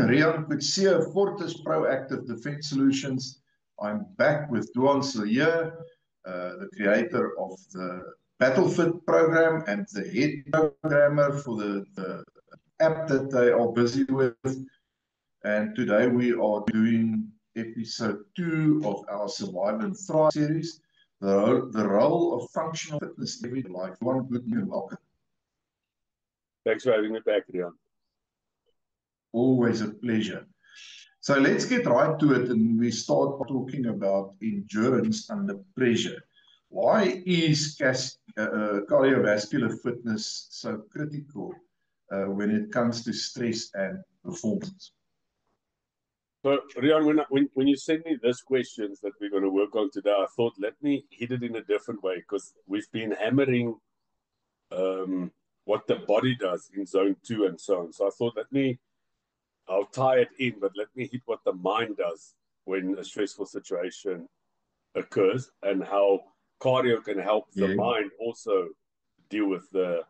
Rian Coetzee, Fortis Proactive Defense Solutions. I'm back with Duan Sillier, the creator of the Battlefit program and the head programmer for the app that they are busy with. And today we are doing episode 2 of our Survive and Thrive series, the role of functional fitness in everyday life. One good new welcome. Thanks for having me back, Rian. Always a pleasure. So let's get right to it, and we start talking about endurance under pressure. Why is cardiovascular fitness so critical when it comes to stress and performance? So, Rian, when you sent me these questions that we're going to work on today, I thought, let me hit it in a different way, because we've been hammering what the body does in zone 2 and so on. So I thought, I'll tie it in, but let me hit what the mind does when a stressful situation occurs and how cardio can help the mind also deal with the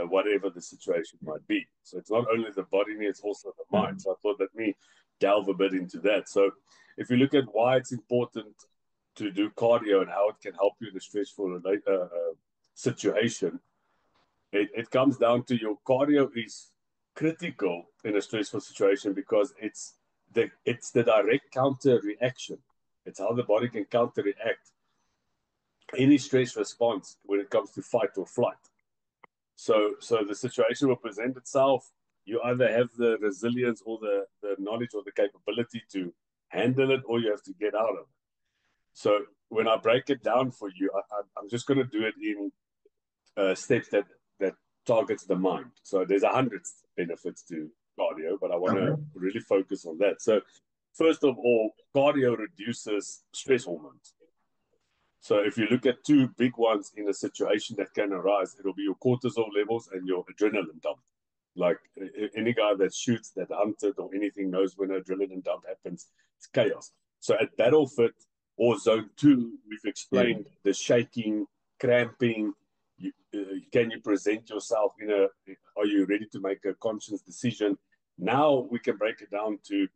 whatever the situation might be. So it's not only the body, it's also the mind. So I thought, let me delve a bit into that. So if you look at why it's important to do cardio and how it can help you in a stressful situation, it comes down to your cardio is critical in a stressful situation because it's the direct counter reaction. It's how the body can counter react any stress response when it comes to fight or flight. So the situation will present itself. You either have the resilience or the knowledge or the capability to handle it, or you have to get out of it. So when I break it down for you, I'm just going to do it in steps that targets the mind. So there's 100 benefits to cardio, but I want to really focus on that. So first of all, cardio reduces stress hormones. So if you look at two big ones in a situation that can arise, it'll be your cortisol levels and your adrenaline dump. Like any guy that shoots, that hunted or anything knows when an adrenaline dump happens, it's chaos. So at Battlefit or Zone 2, we've explained the shaking, cramping. Can you present yourself are you ready to make a conscious decision? Now we can break it down to,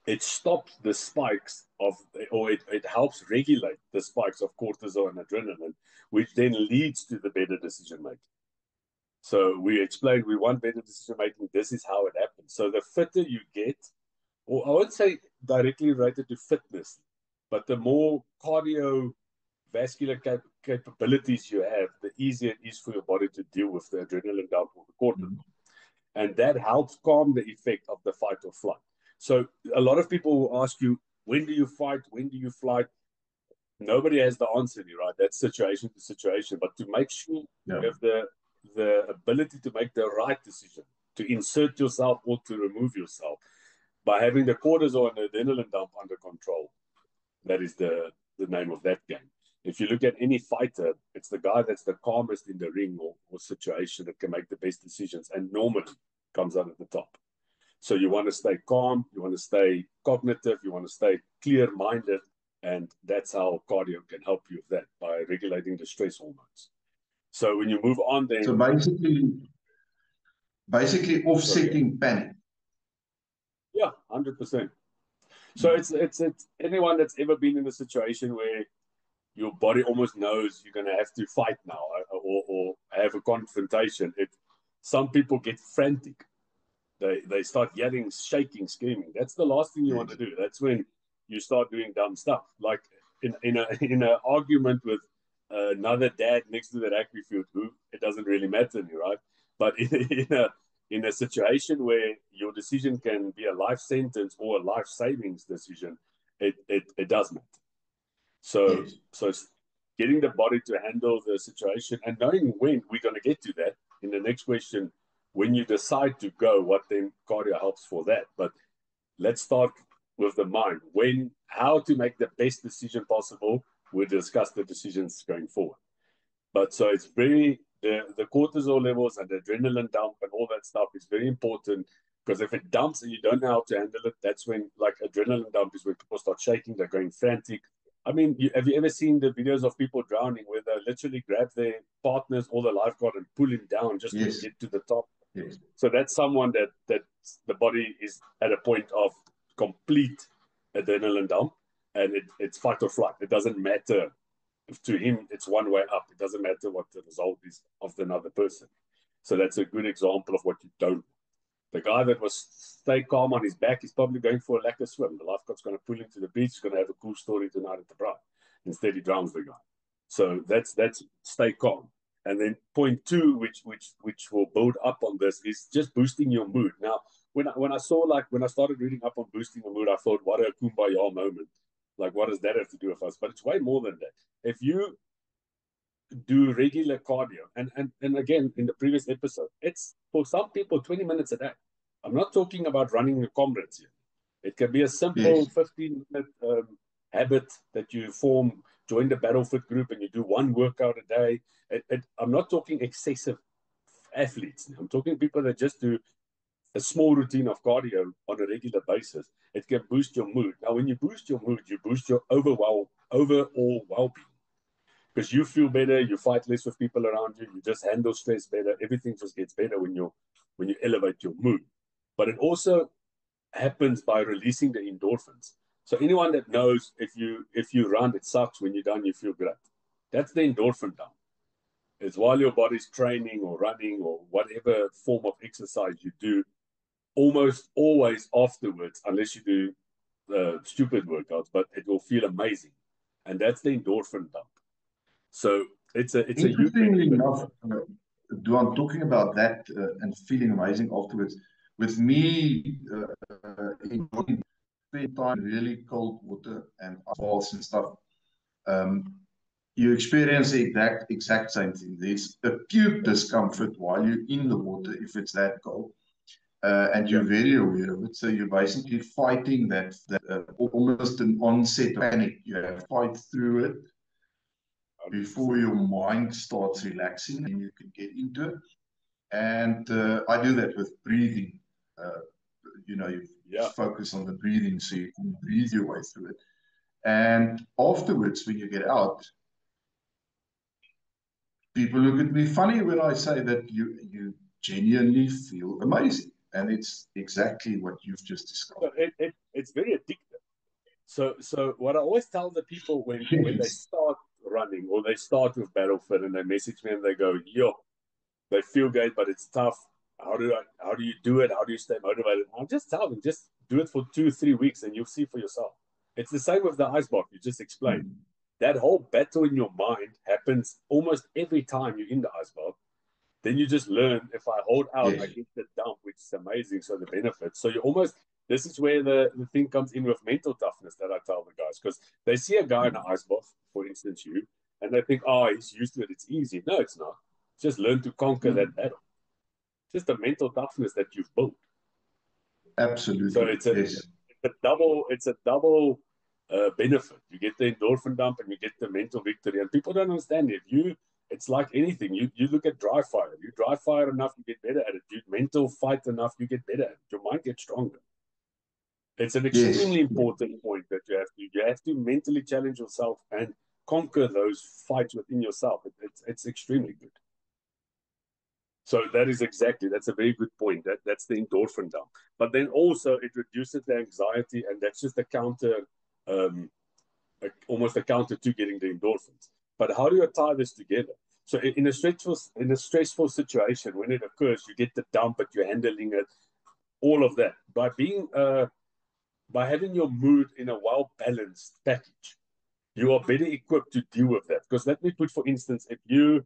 it stops the spikes or it helps regulate the spikes of cortisol and adrenaline, which then leads to the better decision making. So we explained we want better decision making. This is how it happens. So the fitter you get, or I wouldn't say directly related to fitness, but the more cardiovascular capabilities you have, the easier it is for your body to deal with the adrenaline dump or the cortisol. And that helps calm the effect of the fight or flight. So a lot of people will ask you, when do you fight? When do you flight? Nobody has the answer here, right? That's situation to situation. But to make sure you have the ability to make the right decision, to insert yourself or to remove yourself, by having the cortisol and the adrenaline dump under control, that is the name of that game. If you look at any fighter, it's the guy that's the calmest in the ring or situation that can make the best decisions and normally comes out at the top. So you want to stay calm, you want to stay cognitive, you want to stay clear-minded, and that's how cardio can help you with that, by regulating the stress hormones. So when you move on then... So basically offsetting panic. Yeah, 100%. So it's anyone that's ever been in a situation where your body almost knows you're going to have to fight now or have a confrontation. Some people get frantic. They start yelling, shaking, screaming. That's the last thing you want to do. That's when you start doing dumb stuff. Like in an argument with another dad next to the rugby field, who it doesn't really matter to me, right? But in a situation where your decision can be a life sentence or a life savings decision, it does matter. So getting the body to handle the situation and knowing when we're going to get to that in the next question. When you decide to go, what then cardio helps for that. But let's start with the mind. How to make the best decision possible. We'll discuss the decisions going forward. But so it's the cortisol levels and the adrenaline dump and all that stuff is very important, because if it dumps and you don't know how to handle it, that's when, like, adrenaline dump is when people start shaking, they're going frantic. I mean, have you ever seen the videos of people drowning where they literally grab their partners or the lifeguard and pull him down just to get to the top? Yes. So that's someone that the body is at a point of complete adrenaline dump, and it's fight or flight. It doesn't matter. If to him, it's one way up. It doesn't matter what the result is of another person. So that's a good example of what you don't. The guy that was stay calm on his back is probably going for a lacquer swim. The lifeguard's going to pull him to the beach. He's going to have a cool story tonight at the bar. Instead, he drowns the guy. So that's stay calm. And then point two, which will build up on this, is just boosting your mood. Now, when I started reading up on boosting the mood, I thought, what a kumbaya moment. Like, what does that have to do with us? But it's way more than that. If you do regular cardio, and again, in the previous episode, it's for some people 20 minutes a day. I'm not talking about running your comrades here. It can be a simple 15-minute habit that you form, join the Battlefit group, and you do one workout a day. I'm not talking excessive athletes. I'm talking people that just do a small routine of cardio on a regular basis. It can boost your mood. Now, when you boost your mood, you boost your overall well-being, because you feel better, you fight less with people around you, you just handle stress better. Everything just gets better when you elevate your mood. But it also happens by releasing the endorphins. So anyone that knows, if you run, it sucks. When you're done, you feel great. That's the endorphin dump. It's while your body's training or running or whatever form of exercise you do, almost always afterwards, unless you do stupid workouts, but it will feel amazing. And that's the endorphin dump. So it's interestingly enough, Duan, talking about that and feeling amazing afterwards. With me, spend time in really cold water and baths and stuff. You experience the exact same thing. There's acute discomfort while you're in the water if it's that cold, and you're very aware of it. So you're basically fighting that almost an onset of panic. You have to fight through it before your mind starts relaxing and you can get into it. And I do that with breathing. You focus on the breathing so you can breathe your way through it. And afterwards, when you get out, people look at me funny when I say that you genuinely feel amazing. And it's exactly what you've just described. It's very addictive. So what I always tell the people when they start running or they start with Battlefit and they message me and they go, yo, they feel great, but it's tough. How do you do it? How do you stay motivated? I'll just tell them, just do it for 2-3 weeks and you'll see for yourself. It's the same with the ice bath you just explained. That whole battle in your mind happens almost every time you're in the ice bath. Then you just learn, if I hold out, I get the dump, which is amazing. So the benefits. So you almost, this is where the thing comes in with mental toughness that I tell the guys, because they see a guy in an ice bath, for instance, and they think, oh, he's used to it, it's easy. No, it's not. Just learn to conquer that battle. Just the mental toughness that you've built. Absolutely. So it's a double benefit. You get the endorphin dump and you get the mental victory. And people don't understand it. It's like anything. You look at dry fire. You dry fire enough, you get better at it. You mental fight enough, you get better at it. Your mind gets stronger. It's an extremely important point that you have to mentally challenge yourself and conquer those fights within yourself. It's extremely good. So that's a very good point. That's the endorphin dump. But then also it reduces the anxiety, and that's just almost a counter to getting the endorphins. But how do you tie this together? So in a stressful situation, when it occurs, you get the dump, but you're handling it, all of that. By having your mood in a well-balanced package, you are better equipped to deal with that. Because let me put, for instance, if you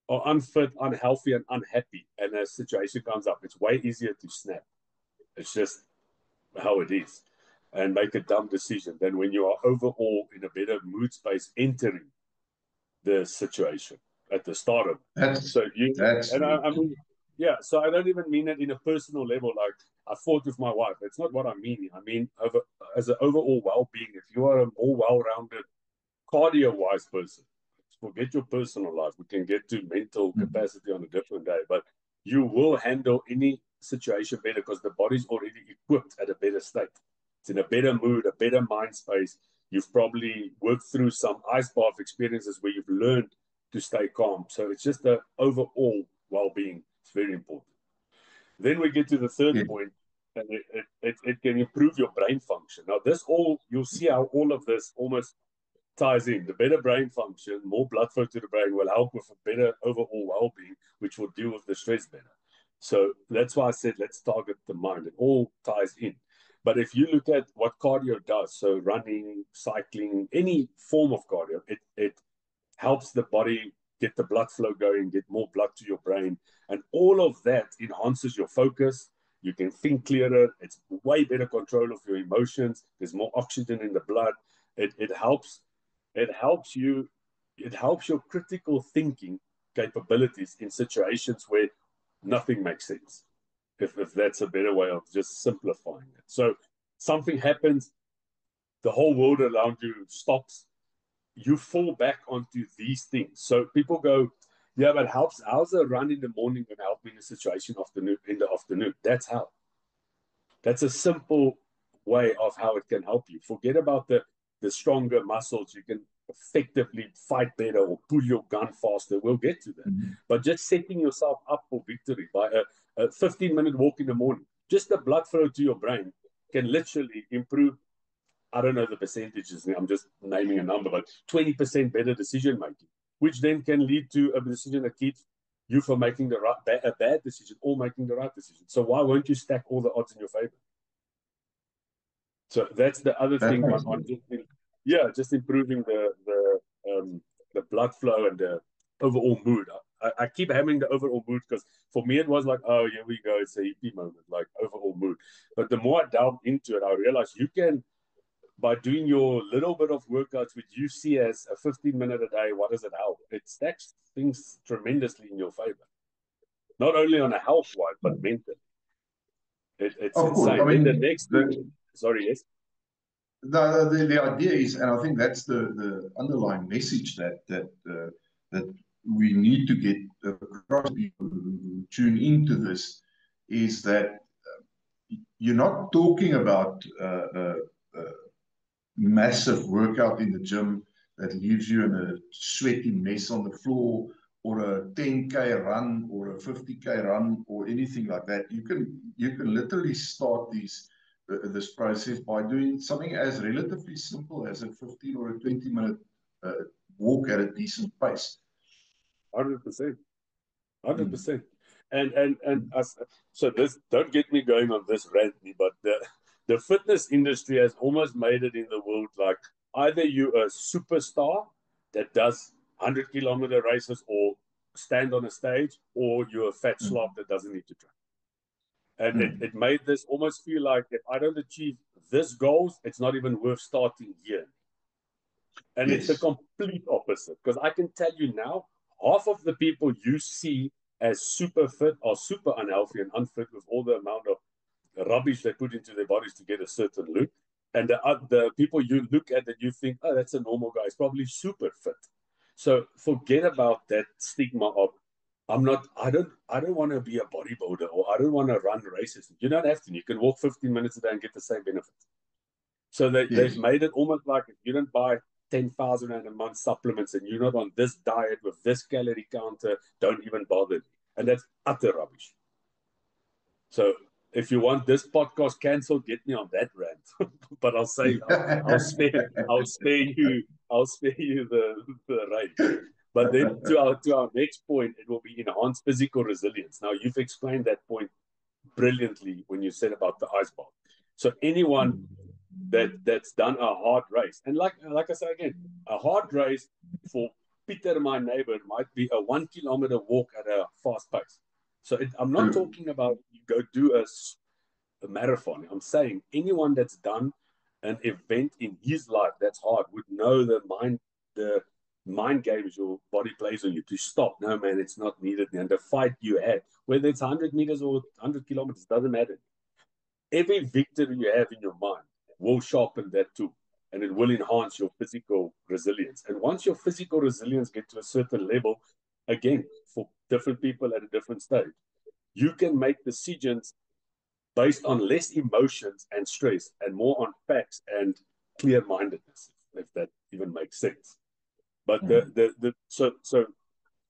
are unfit, unhealthy, and unhappy, and a situation comes up, it's way easier to snap. It's just how it is, and make a dumb decision than when you are overall in a better mood space entering the situation at the start of it. So I don't even mean it in a personal level, like I fought with my wife. It's not what I mean. I mean, as an overall well-being, if you are a more well-rounded, cardio-wise person, forget your personal life. We can get to mental capacity on a different day, but you will handle any situation better because the body's already equipped at a better state. It's in a better mood, a better mind space. You've probably worked through some ice bath experiences where you've learned to stay calm. So it's just the overall well-being. It's very important. Then we get to the third Yeah. point, and it can improve your brain function. Now, you'll see how all of this almost ties in. The better brain function, more blood flow to the brain will help with a better overall well-being, which will deal with the stress better. So that's why I said let's target the mind. It all ties in. But if you look at what cardio does, so running, cycling, any form of cardio, it helps the body get the blood flow going, get more blood to your brain, and all of that enhances your focus. You can think clearer. It's way better control of your emotions. There's more oxygen in the blood. It helps you. It helps your critical thinking capabilities in situations where nothing makes sense. If that's a better way of just simplifying it. So something happens, the whole world around you stops. You fall back onto these things. So people go, yeah, but how's a run in the morning going to help me in a situation in the afternoon? That's how. That's a simple way of how it can help you. Forget about the stronger muscles. You can effectively fight better or pull your gun faster. We'll get to that. Mm-hmm. But just setting yourself up for victory by a 15-minute walk in the morning, just the blood flow to your brain can literally improve. I don't know the percentages. I'm just naming a number, but 20% better decision making, which then can lead to a decision that keeps you from making a bad decision or making the right decision. So why won't you stack all the odds in your favor? So that's the other thing on just improving the blood flow and the overall mood. I keep having the overall mood because for me it was like, oh, here we go, it's a hippie moment, like overall mood. But the more I delved into it, I realized you can, by doing your little bit of workouts, which you see as a 15-minute a day, what does it help? It stacks things tremendously in your favor. Not only on a health-wise, but mentally. It's Of course. insane. I mean, then the next thing, sorry, yes? The idea is, and I think that's the underlying message that we need to get across people who tune into this, is that you're not talking about massive workout in the gym that leaves you in a sweaty mess on the floor, or a 10K run or a 50K run or anything like that. You can literally start this process by doing something as relatively simple as a 15 or a 20-minute walk at a decent pace. 100%. 100%. So this, don't get me going on this rant, but the fitness industry has almost made it in the world like either you're a superstar that does 100-kilometer races or stand on a stage, or you're a fat slob that doesn't need to train. And it made this almost feel like if I don't achieve this goals, it's not even worth starting here. And Yes. it's the complete opposite, because I can tell you now, half of the people you see as super fit are super unhealthy and unfit with all the amount of rubbish they put into their bodies to get a certain look. And the people you look at that you think, oh, that's a normal guy, is probably super fit. So forget about that stigma of I don't want to be a bodybuilder, or I don't want to run races. You don't have to. You can walk 15 minutes a day and get the same benefit. So they've made it almost like if you don't buy 10,000 a month supplements and you're not on this diet with this calorie counter, don't even bother. And that's utter rubbish. So if you want this podcast cancelled, get me on that rant. But I'll say I'll spare you the rage. But then to our next point, it will be enhanced physical resilience. Now you've explained that point brilliantly when you said about the ice bath. So anyone that's done a hard race, and like I say again, a hard race for Peter, my neighbor, might be a 1 kilometer walk at a fast pace. So I'm not talking about you go do a marathon. I'm saying anyone that's done an event in his life that's hard would know the mind games your body plays on you to stop. No, man, it's not needed. And the fight you had, whether it's 100 meters or 100 kilometers, doesn't matter. Every victory you have in your mind will sharpen that too, and it will enhance your physical resilience. And once your physical resilience gets to a certain level, again, for different people at a different stage, you can make decisions based on less emotions and stress and more on facts and clear-mindedness, if that even makes sense. But so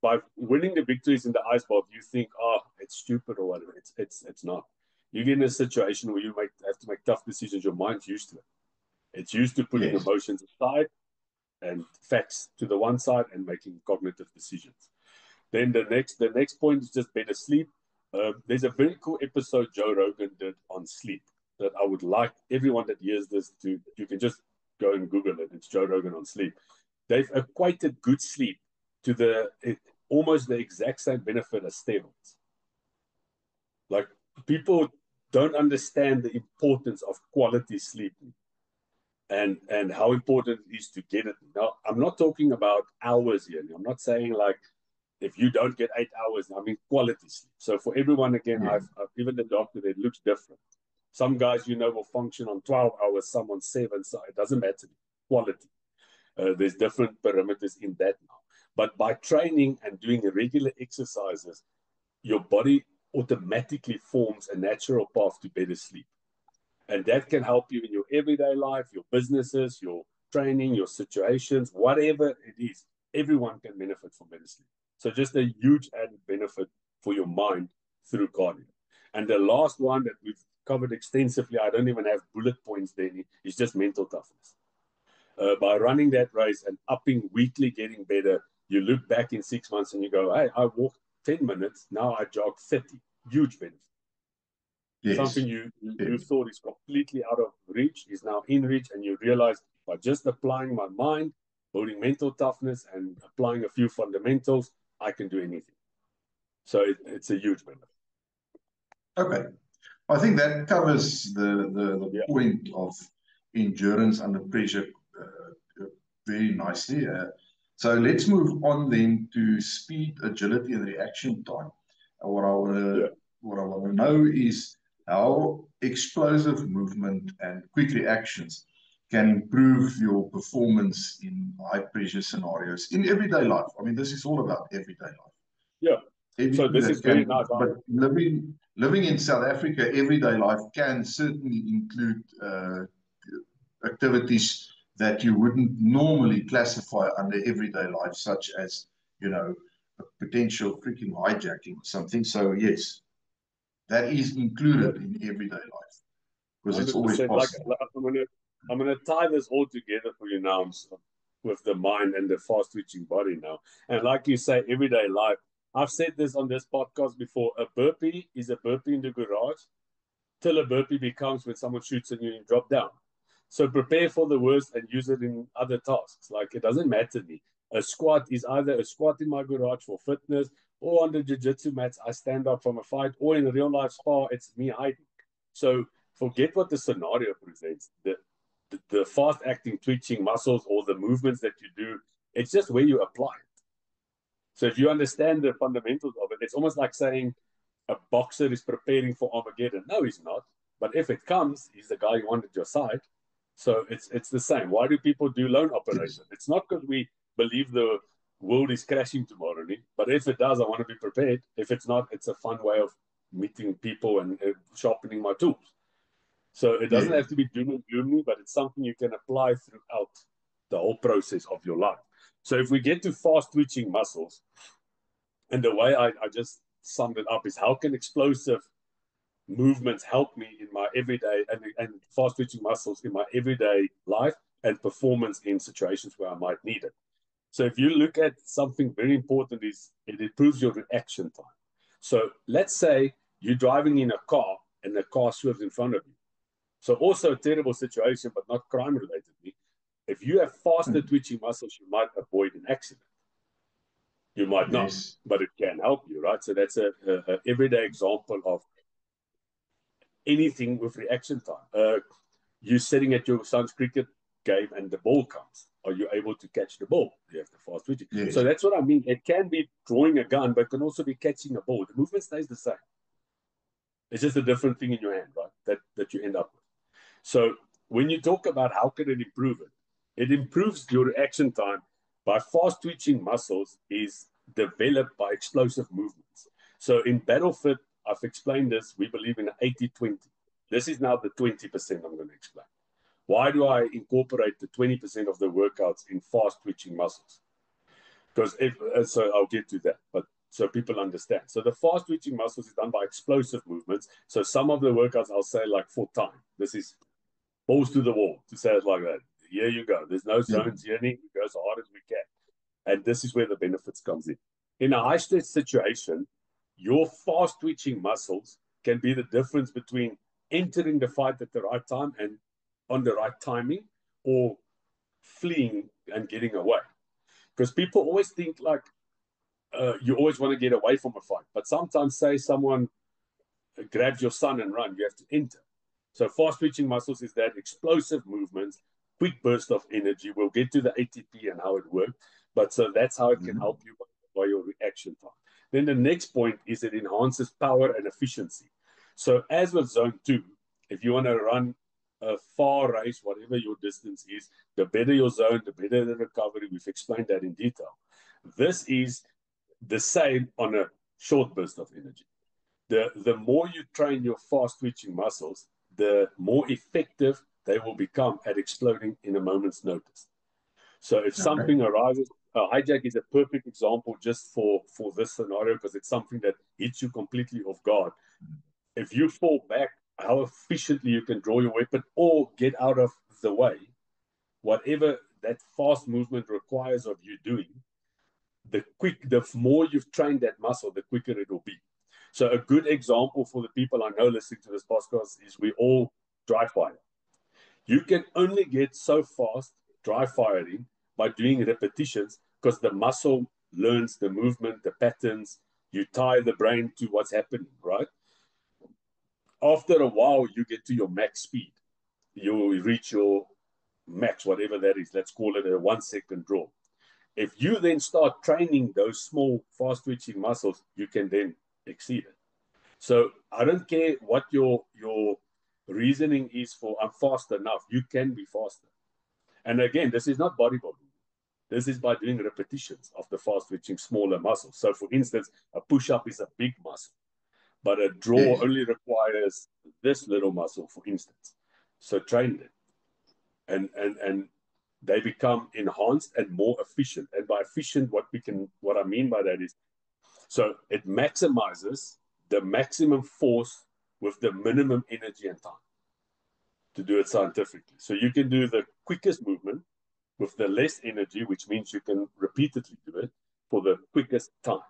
by winning the victories in the ice bath, you think, oh, it's stupid or whatever. It's not. You get in a situation where you have to make tough decisions. Your mind's used to it. It's used to putting emotions aside and facts to the one side and making cognitive decisions. Then the next point is just better sleep. There's a very cool episode Joe Rogan did on sleep that I would like everyone that hears this to, you can just go and Google it. It's Joe Rogan on sleep. They've equated good sleep to almost the exact same benefit as steroids. Like, people don't understand the importance of quality sleep and how important it is to get it. Now, I'm not talking about hours here. I'm not saying like if you don't get 8 hours, I mean quality sleep. So for everyone, again, I've even the doctor, it looks different. Some guys, will function on 12 hours, some on 7, so it doesn't matter. Quality. There's different parameters in that now. But by training and doing regular exercises, your body automatically forms a natural path to better sleep. And that can help you in your everyday life, your businesses, your training, your situations, whatever it is. Everyone can benefit from better sleep. So just a huge added benefit for your mind through cardio. And the last one that we've covered extensively, I don't even have bullet points there, is just mental toughness. By running that race and upping weekly, getting better, you look back in 6 months and you go, hey, I walked 10 minutes, now I jog 30. Huge benefit. Yes. Something you thought is completely out of reach is now in reach, and you realize by just applying my mind, building mental toughness, and applying a few fundamentals, I can do anything. So it's a huge benefit. Okay. I think that covers the point of endurance under pressure very nicely. So let's move on then to speed, agility, and reaction time. What I want to know is how explosive movement and quick reactions can improve your performance in high pressure scenarios in everyday life. I mean, this is all about everyday life. Yeah. So this is very nice. But living in South Africa, everyday life can certainly include activities that you wouldn't normally classify under everyday life, such as, a potential freaking hijacking or something. So yes, that is included in everyday life because it's always possible. I'm gonna tie this all together for you now with the mind and the fast twitching body now. And like you say, everyday life. I've said this on this podcast before. A burpee is a burpee in the garage till a burpee becomes when someone shoots and you drop down. So prepare for the worst and use it in other tasks. Like, it doesn't matter to me. A squat is either a squat in my garage for fitness, or on the jiu-jitsu mats, I stand up from a fight, or in a real life spa, it's me hiding. So forget what the scenario presents. The fast acting, twitching muscles, or the movements that you do, it's just where you apply it. So if you understand the fundamentals of it, it's almost like saying a boxer is preparing for Armageddon. No, he's not. But if it comes, he's the guy you want at your side. So it's the same. Why do people do lone operation? It's not because we believe the world is crashing tomorrow, but if it does, I want to be prepared. If it's not, it's a fun way of meeting people and sharpening my tools. So it doesn't have to be doom and gloomy, but it's something you can apply throughout the whole process of your life. So if we get to fast twitching muscles, and the way I just summed it up is, how can explosive movements help me in my everyday and fast twitching muscles in my everyday life and performance in situations where I might need it. So if you look at something very important, is it improves your reaction time. So let's say you're driving in a car and the car swerves in front of you. So also a terrible situation, but not crime related. If you have faster twitching muscles, you might avoid an accident. You might not, but it can help you, right? So that's a everyday example of anything with reaction time. You're sitting at your son's cricket game and the ball comes. Are you able to catch the ball? You have the fast twitching. Yes. So that's what I mean. It can be drawing a gun, but it can also be catching a ball. The movement stays the same. It's just a different thing in your hand, right? That you end up with. So when you talk about how can it improve it, it improves your reaction time by fast twitching muscles is developed by explosive movements. So in BattleFit, I've explained this. We believe in 80-20. This is now the 20% I'm going to explain. Why do I incorporate the 20% of the workouts in fast twitching muscles? Because so I'll get to that. But so people understand. So the fast twitching muscles is done by explosive movements. So some of the workouts I'll say like for time. This is balls to the wall, to say it like that. Here you go. There's no zones here. We go as hard as we can. And this is where the benefits comes in. In a high stress situation, your fast twitching muscles can be the difference between entering the fight at the right time and on the right timing, or fleeing and getting away. Because people always think like you always want to get away from a fight. But sometimes, say someone grabs your son and run, you have to enter. So fast twitching muscles is that explosive movements, quick burst of energy. We'll get to the ATP and how it works. But so that's how it can help you by your reaction time. Then the next point is it enhances power and efficiency. So as with zone 2, if you want to run a far race, whatever your distance is, the better your zone, the better the recovery. We've explained that in detail. This is the same on a short burst of energy. The more you train your fast twitching muscles, the more effective they will become at exploding in a moment's notice. So if something arises, hijack is a perfect example just for this scenario, because it's something that hits you completely off guard. If you fall back, how efficiently you can draw your weapon or get out of the way, whatever that fast movement requires of you doing, the more you've trained that muscle, the quicker it will be. So a good example for the people I know listening to this podcast is we all dry fire. You can only get so fast dry firing by doing repetitions, because the muscle learns the movement, the patterns. You tie the brain to what's happening, right? After a while, you get to your max speed. You reach your max, whatever that is. Let's call it a 1 second draw. If you then start training those small fast twitching muscles, you can then exceed it. So I don't care what your reasoning is for I'm fast enough. You can be faster. And again, this is not bodybuilding. This is by doing repetitions of the fast twitching smaller muscles. So for instance, a push-up is a big muscle, but a draw only requires this little muscle, for instance. So train them. And they become enhanced and more efficient. And by efficient, what I mean by that is, so it maximizes the maximum force with the minimum energy and time, to do it scientifically. So you can do the quickest movement with the less energy, which means you can repeatedly do it for the quickest time.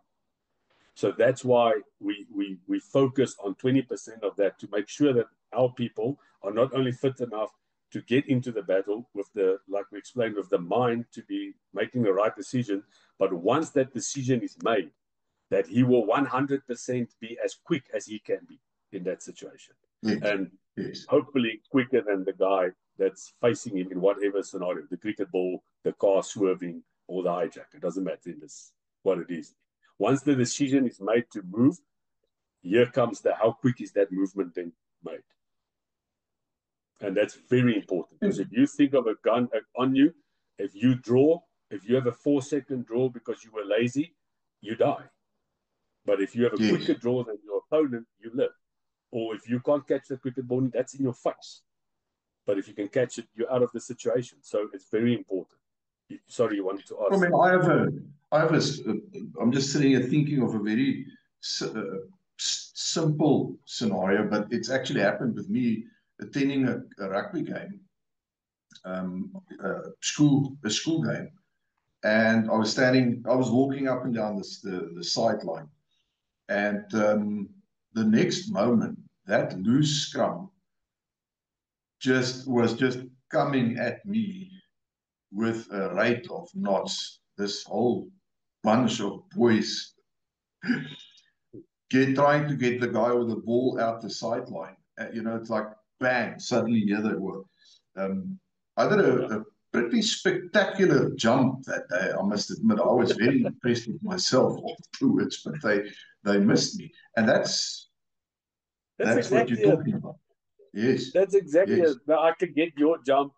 So that's why we focus on 20% of that, to make sure that our people are not only fit enough to get into the battle with like we explained, with the mind to be making the right decision, but once that decision is made, that he will 100% be as quick as he can be in that situation. And hopefully quicker than the guy that's facing him in whatever scenario, the cricket ball, the car swerving, or the hijack. It doesn't matter what it is. Once the decision is made to move, here comes how quick is that movement then made. And that's very important, because if you think of a gun on you, if you have a 4 second draw because you were lazy, you die. But if you have a quicker draw than your opponent, you live. Or if you can't catch the cricket ball, that's in your face. But if you can catch it, you're out of the situation. So it's very important. Sorry, you wanted to ask. I mean, I'm just sitting here thinking of a very simple scenario, but it's actually happened with me attending a rugby game, a school game. And I was walking up and down the sideline. And the next moment, that loose scrum was just coming at me with a rate of knots. This whole bunch of boys trying to get the guy with the ball out the sideline. It's like bang, suddenly here they were. I did a pretty spectacular jump that day, I must admit. I was very impressed with myself afterwards, but they missed me. And that's exactly what you're talking about. Yes. That's exactly it. Now, I could get your jump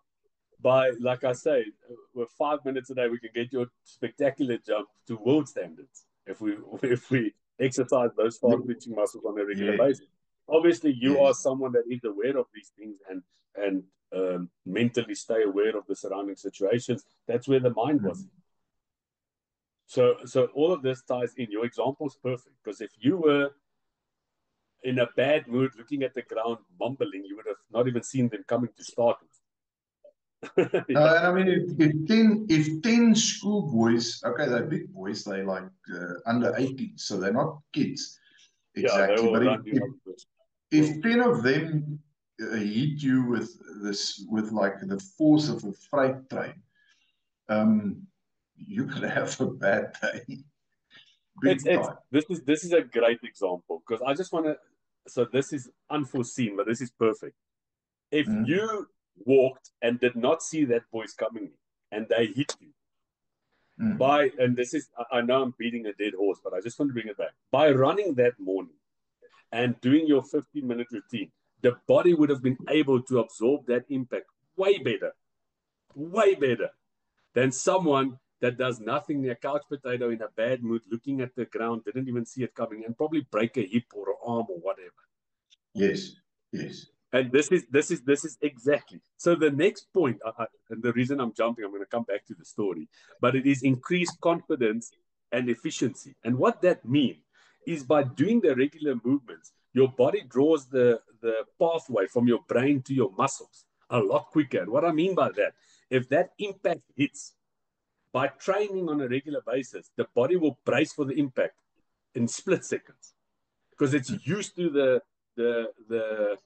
by, like I say, with 5 minutes a day, we can get your spectacular jump to world standards if we exercise those fast twitching muscles on a regular basis. Obviously, you are someone that is aware of these things and mentally stay aware of the surrounding situations. That's where the mind was. So all of this ties in. Your example is perfect, because if you were in a bad mood, looking at the ground, mumbling, you would have not even seen them coming to start with. And I mean, if 10 schoolboys, okay, they're big boys, they like under 18, so they're not kids Yeah, they exactly. will But run you over. if 10 of them hit you with this, with like the force of a freight train, you could have a bad day, big time. This is a great example, because I just want to. So this is unforeseen, but this is perfect. If you walked and did not see that boys coming, and they hit you and this is, I know I'm beating a dead horse, but I just want to bring it back. By running that morning and doing your 15-minute routine, the body would have been able to absorb that impact way better than someone that does nothing, a couch potato in a bad mood, looking at the ground, didn't even see it coming, and probably break a hip or an arm or whatever. Yes. And this is exactly. So the next point, and the reason I'm jumping, I'm going to come back to the story, but it is increased confidence and efficiency. And what that means is, by doing the regular movements, your body draws the pathway from your brain to your muscles a lot quicker. And what I mean by that, if that impact hits, by training on a regular basis, the body will brace for the impact in split seconds, because it's used to the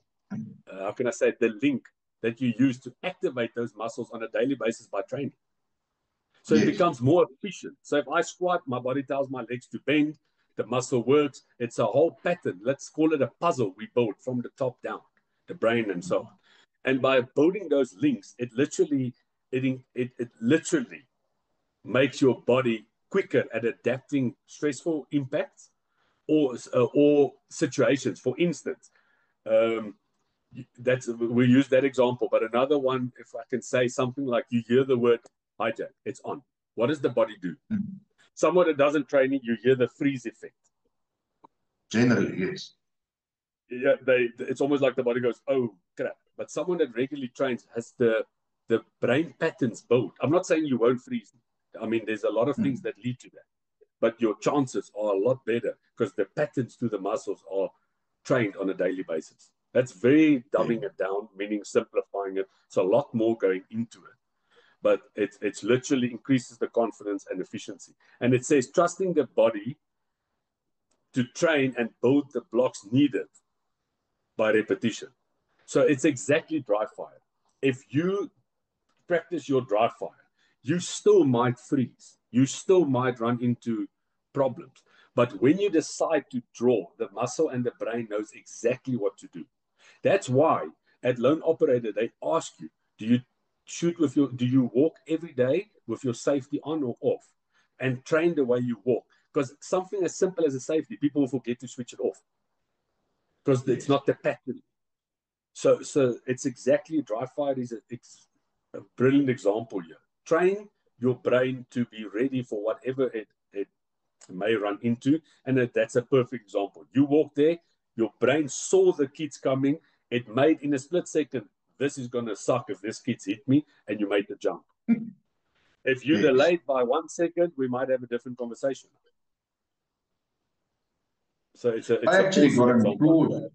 how can I say, the link that you use to activate those muscles on a daily basis by training. So it becomes more efficient. So if I squat, my body tells my legs to bend, the muscle works. It's a whole pattern. Let's call it a puzzle we build from the top down, the brain and so on. And by building those links, it literally makes your body quicker at adapting stressful impacts or situations. For instance, we use that example, but another one, if I can say something like, you hear the word hijack, it's on. What does the body do? Someone that doesn't training, you hear the freeze effect. Generally, yes. Yeah, it's almost like the body goes, oh crap. But someone that regularly trains has the brain patterns built. I'm not saying you won't freeze. I mean, there's a lot of things that lead to that, but your chances are a lot better because the patterns to the muscles are trained on a daily basis. That's very dumbing it down, meaning simplifying it. It's a lot more going into it, but it's literally increases the confidence and efficiency. And it says trusting the body to train and build the blocks needed by repetition. So it's exactly dry fire. If you practice your dry fire, you still might freeze. You still might run into problems. But when you decide to draw, the muscle and the brain knows exactly what to do. That's why at Lone Operator, they ask you, do you walk every day with your safety on or off? And train the way you walk. Because something as simple as a safety, people will forget to switch it off. Because it's not the pattern. So it's exactly, dry fire is a brilliant example here. Train your brain to be ready for whatever it may run into. And that's a perfect example. You walk there, your brain saw the kids coming. It made in a split second, this is going to suck if this kid's hit me, and you made the jump. If you delayed by 1 second, we might have a different conversation. So it's I actually got an applause.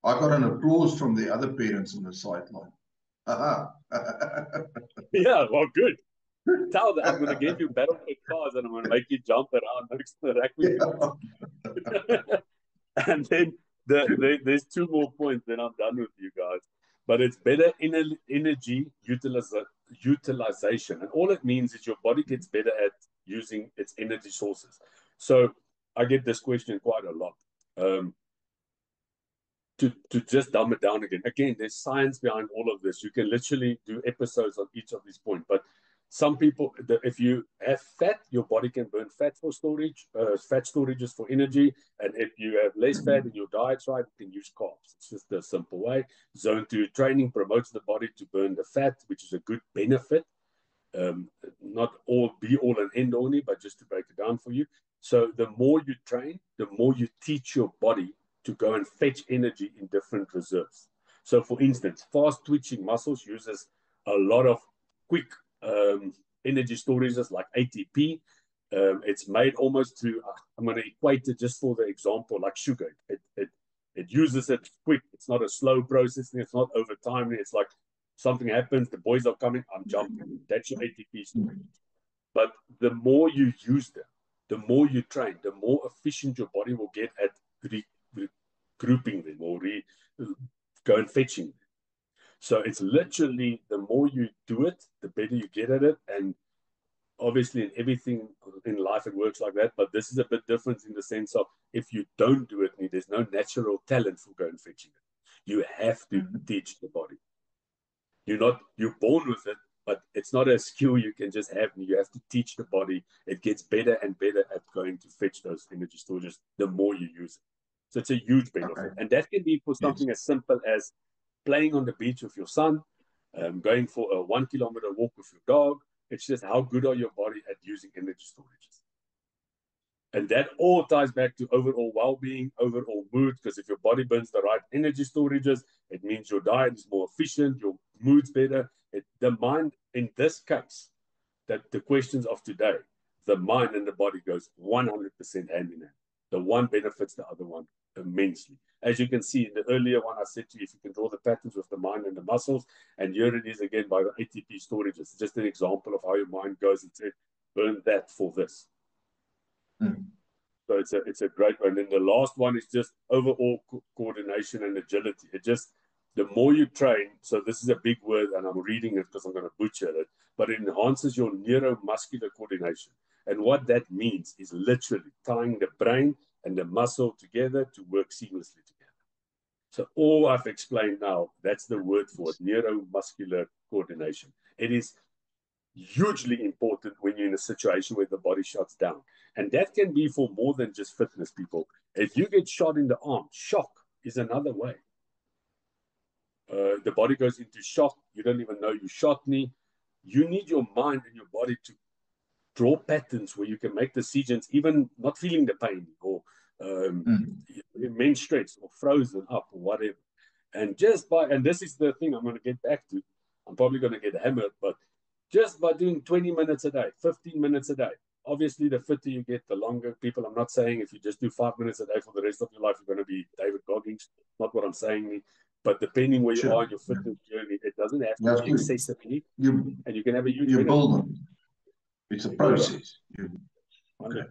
I got an applause from the other parents on the sideline. Yeah, well, good. Tell them I'm going to give you Battlefield cars and I'm going to make you jump around next to the rugby. And then there's 2 more points, then I'm done with you guys. But it's better energy utilization. And all it means is your body gets better at using its energy sources. So I get this question quite a lot. To just dumb it down again. Again, there's science behind all of this. You can literally do episodes on each of these points. But some people, if you have fat, your body can burn fat for storage. Fat storages for energy. And if you have less fat in your diet's right, you can use carbs. It's just a simple way. Zone 2 training promotes the body to burn the fat, which is a good benefit. Not all be all and end only, but just to break it down for you. So the more you train, the more you teach your body to go and fetch energy in different reserves. So for instance, fast twitching muscles uses a lot of quick energy storages like ATP. It's made almost to, I'm going to equate it just for the example, like sugar. It uses it quick. It's not a slow processing. It's not over time. It's like something happens, the boys are coming, I'm jumping. That's your ATP storage. But the more you use them, the more you train, the more efficient your body will get at regrouping them or go and fetching them. So it's literally, the more you do it, the better you get at it. And obviously in everything in life it works like that, but this is a bit different in the sense of if you don't do it, there's no natural talent for going fetching it. You have to teach the body. You're born with it, but it's not a skill you can just have. You have to teach the body. It gets better and better at going to fetch those energy storages the more you use it. So it's a huge benefit. Okay. And that can be for something as simple as playing on the beach with your son, going for a 1 kilometer walk with your dog. It's just how good are your body at using energy storages. And that all ties back to overall well-being, overall mood, because if your body burns the right energy storages, it means your diet is more efficient, your mood's better. The mind, in this case, that the questions of today, the mind and the body goes 100% hand in hand. The one benefits the other one immensely. As you can see in the earlier one, I said to you, if you can draw the patterns with the mind and the muscles, and here it is again by the ATP storages. It's just an example of how your mind goes and says, burn that for this. So it's a great one. And then the last one is just overall coordination and agility. It just, the more you train, so this is a big word and I'm reading it because I'm going to butcher it, but it enhances your neuromuscular coordination. And what that means is literally tying the brain and the muscle together to work seamlessly together. So all I've explained now, that's the word for it, neuromuscular coordination. It is hugely important when you're in a situation where the body shuts down. And that can be for more than just fitness people. If you get shot in the arm, shock is another way. The body goes into shock. You don't even know you shot me. You need your mind and your body to draw patterns where you can make decisions, even not feeling the pain or immense stress or frozen up or whatever. And just by, and this is the thing I'm going to get back to. I'm probably going to get hammered, but just by doing 20 minutes a day, 15 minutes a day, obviously the fitter you get, the longer. People, I'm not saying if you just do 5 minutes a day for the rest of your life, you're going to be David Goggins. Not what I'm saying. But depending where you are in your fitness journey, it doesn't have to be excessively. And you can have a huge benefit. Build on. It's a process. 100%.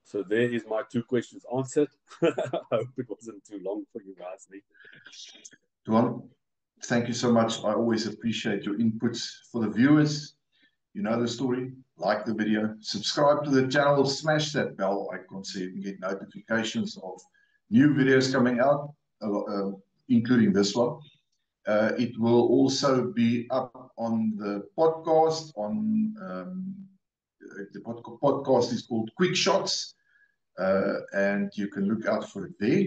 So there is my 2 questions answered. I hope it wasn't too long for you guys. Duan, thank you so much. I always appreciate your inputs. For the viewers, you know the story. Like the video, subscribe to the channel, smash that bell icon so you can get notifications of new videos coming out, including this one. It will also be up on the podcast. The podcast is called Quick Shots, and you can look out for it there.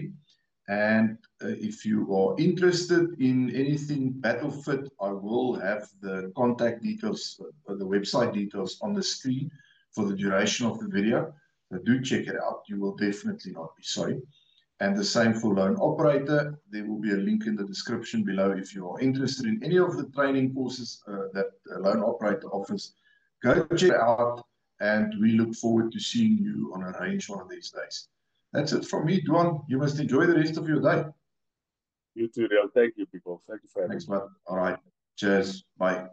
And if you are interested in anything BattleFit, I will have the contact details, the website details on the screen for the duration of the video. So do check it out. You will definitely not be sorry. And the same for Lone Operator. There will be a link in the description below if you are interested in any of the training courses that Lone Operator offers. Go check it out, and we look forward to seeing you on a range one of these days. That's it from me, Duan. You must enjoy the rest of your day. You too, Rian. Thank you, people. Thank you for having me. Thanks, man. All right. Cheers. Bye.